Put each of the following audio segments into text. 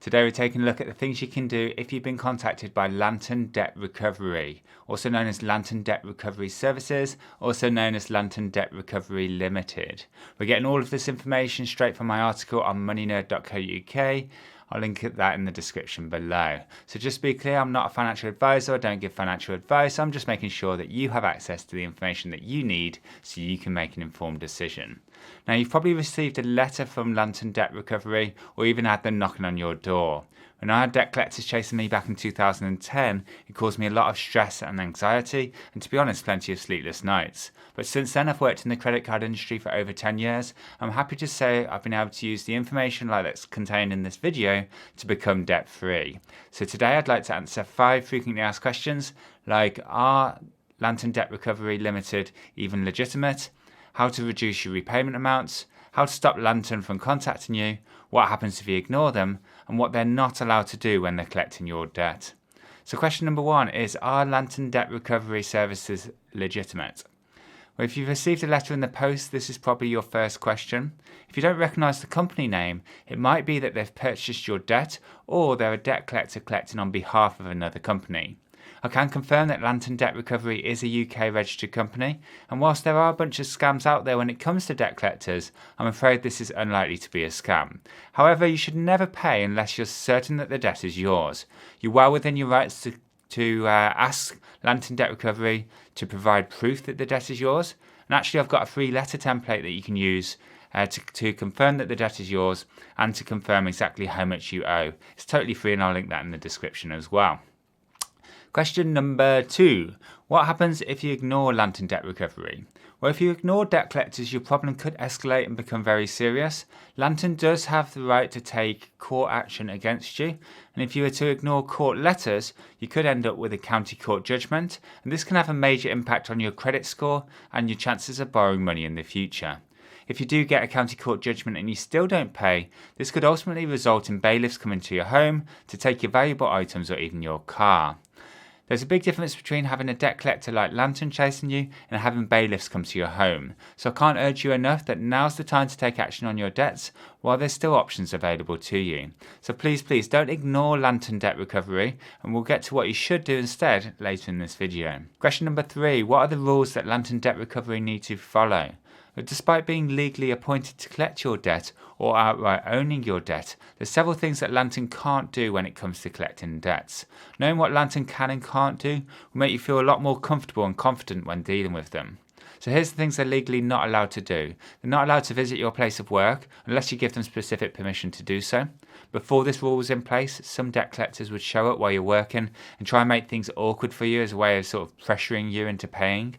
Today we're taking a look at the things you can do if you've been contacted by Lantern Debt Recovery, also known as Lantern Debt Recovery Services, also known as Lantern Debt Recovery Limited. We're getting all of this information straight from my article on MoneyNerd.co.uk. I'll link that in the description below. So just to be clear, I'm not a financial advisor, I don't give financial advice, I'm just making sure that you have access to the information that you need so you can make an informed decision. Now you've probably received a letter from Lantern Debt Recovery or even had them knocking on your door. When I had debt collectors chasing me back in 2010, it caused me a lot of stress and anxiety, and to be honest, plenty of sleepless nights. But since then, I've worked in the credit card industry for over 10 years. I'm happy to say I've been able to use the information like that's contained in this video to become debt-free. So today I'd like to answer 5 frequently asked questions like, are Lantern Debt Recovery Limited even legitimate? How to reduce your repayment amounts, how to stop Lantern from contacting you, what happens if you ignore them, and what they're not allowed to do when they're collecting your debt. So question number 1 is, are Lantern Debt Recovery Services legitimate? Well, if you've received a letter in the post, this is probably your first question. If you don't recognise the company name, it might be that they've purchased your debt or they're a debt collector collecting on behalf of another company. I can confirm that Lantern Debt Recovery is a UK registered company, and whilst there are a bunch of scams out there when it comes to debt collectors, I'm afraid this is unlikely to be a scam. However, you should never pay unless you're certain that the debt is yours. You're well within your rights to ask Lantern Debt Recovery to provide proof that the debt is yours, and actually I've got a free letter template that you can use to confirm that the debt is yours and to confirm exactly how much you owe. It's totally free and I'll link that in the description as well. Question number 2. What happens if you ignore Lantern Debt Recovery? Well, if you ignore debt collectors, your problem could escalate and become very serious. Lantern does have the right to take court action against you, and if you were to ignore court letters, you could end up with a county court judgment, and this can have a major impact on your credit score and your chances of borrowing money in the future. If you do get a county court judgment and you still don't pay, this could ultimately result in bailiffs coming to your home to take your valuable items or even your car. There's a big difference between having a debt collector like Lantern chasing you and having bailiffs come to your home. So I can't urge you enough that now's the time to take action on your debts while there's still options available to you. So please don't ignore Lantern Debt Recovery, and we'll get to what you should do instead later in this video. Question number 3. What are the rules that Lantern Debt Recovery need to follow? But despite being legally appointed to collect your debt or outright owning your debt, there's several things that Lantern can't do when it comes to collecting debts. Knowing what Lantern can and can't do will make you feel a lot more comfortable and confident when dealing with them. So here's the things they're legally not allowed to do. They're not allowed to visit your place of work unless you give them specific permission to do so. Before this rule was in place, some debt collectors would show up while you're working and try and make things awkward for you as a way of sort of pressuring you into paying.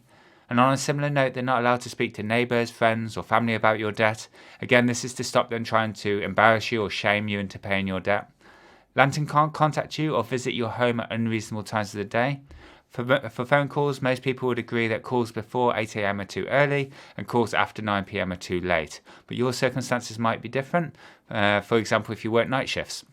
And on a similar note, they're not allowed to speak to neighbours, friends or family about your debt. Again, this is to stop them trying to embarrass you or shame you into paying your debt. Lantern can't contact you or visit your home at unreasonable times of the day. For phone calls, most people would agree that calls before 8 AM are too early and calls after 9 PM are too late. But your circumstances might be different. For example, if you work night shifts.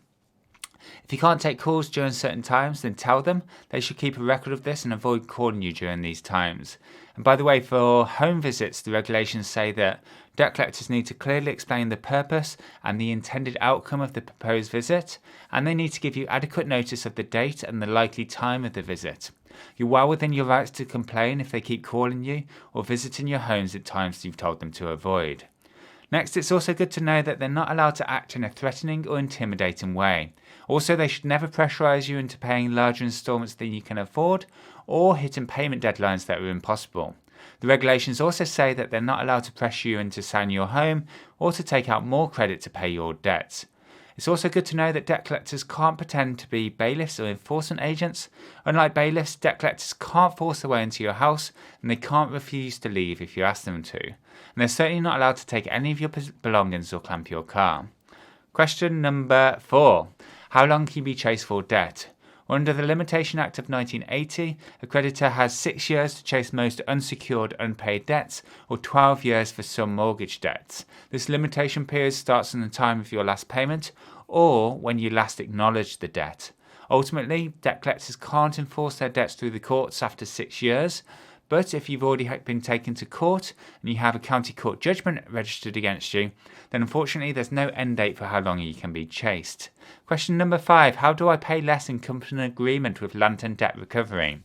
If you can't take calls during certain times, then tell them. They should keep a record of this and avoid calling you during these times. And by the way, for home visits, the regulations say that debt collectors need to clearly explain the purpose and the intended outcome of the proposed visit, and they need to give you adequate notice of the date and the likely time of the visit. You're well within your rights to complain if they keep calling you or visiting your homes at times you've told them to avoid. Next, it's also good to know that they're not allowed to act in a threatening or intimidating way. Also, they should never pressurise you into paying larger instalments than you can afford or hitting payment deadlines that are impossible. The regulations also say that they're not allowed to pressure you into selling your home or to take out more credit to pay your debts. It's also good to know that debt collectors can't pretend to be bailiffs or enforcement agents. Unlike bailiffs, debt collectors can't force their way into your house and they can't refuse to leave if you ask them to. And they're certainly not allowed to take any of your belongings or clamp your car. Question number 4. How long can you be chased for debt? Under the Limitation Act of 1980, a creditor has 6 years to chase most unsecured unpaid debts or 12 years for some mortgage debts. This limitation period starts from the time of your last payment or when you last acknowledged the debt. Ultimately, debt collectors can't enforce their debts through the courts after 6 years, But if you've already been taken to court and you have a county court judgment registered against you, then unfortunately there's no end date for how long you can be chased. Question number 5. How do I pay less and come to an agreement with Lantern Debt Recovery?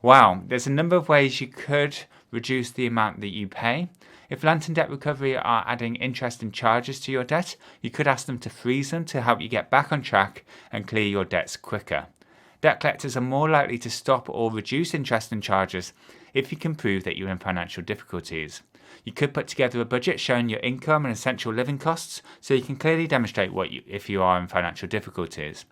Wow, there's a number of ways you could reduce the amount that you pay. If Lantern Debt Recovery are adding interest and charges to your debt, you could ask them to freeze them to help you get back on track and clear your debts quicker. Debt collectors are more likely to stop or reduce interest and charges if you can prove that you're in financial difficulties. You could put together a budget showing your income and essential living costs so you can clearly demonstrate if you are in financial difficulties.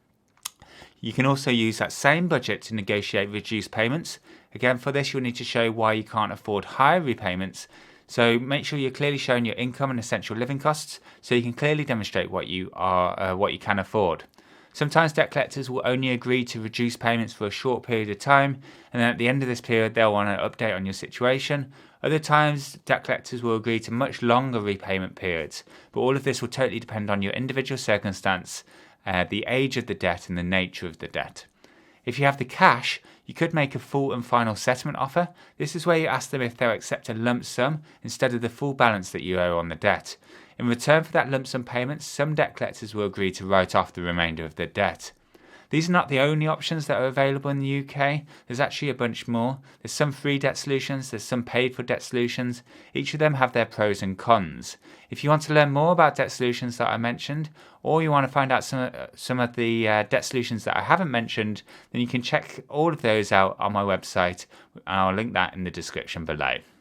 You can also use that same budget to negotiate reduced payments. Again, for this, you'll need to show why you can't afford higher repayments. So make sure you're clearly showing your income and essential living costs so you can clearly demonstrate what you can afford. Sometimes debt collectors will only agree to reduce payments for a short period of time, and then at the end of this period they'll want an update on your situation. Other times, debt collectors will agree to much longer repayment periods, but all of this will totally depend on your individual circumstance, the age of the debt and the nature of the debt. If you have the cash, you could make a full and final settlement offer. This is where you ask them if they'll accept a lump sum instead of the full balance that you owe on the debt. In return for that lump sum payment, some debt collectors will agree to write off the remainder of the debt. These are not the only options that are available in the UK. There's actually a bunch more. There's some free debt solutions, there's some paid for debt solutions. Each of them have their pros and cons. If you want to learn more about debt solutions that I mentioned, or you want to find out some of the debt solutions that I haven't mentioned, then you can check all of those out on my website, and I'll link that in the description below.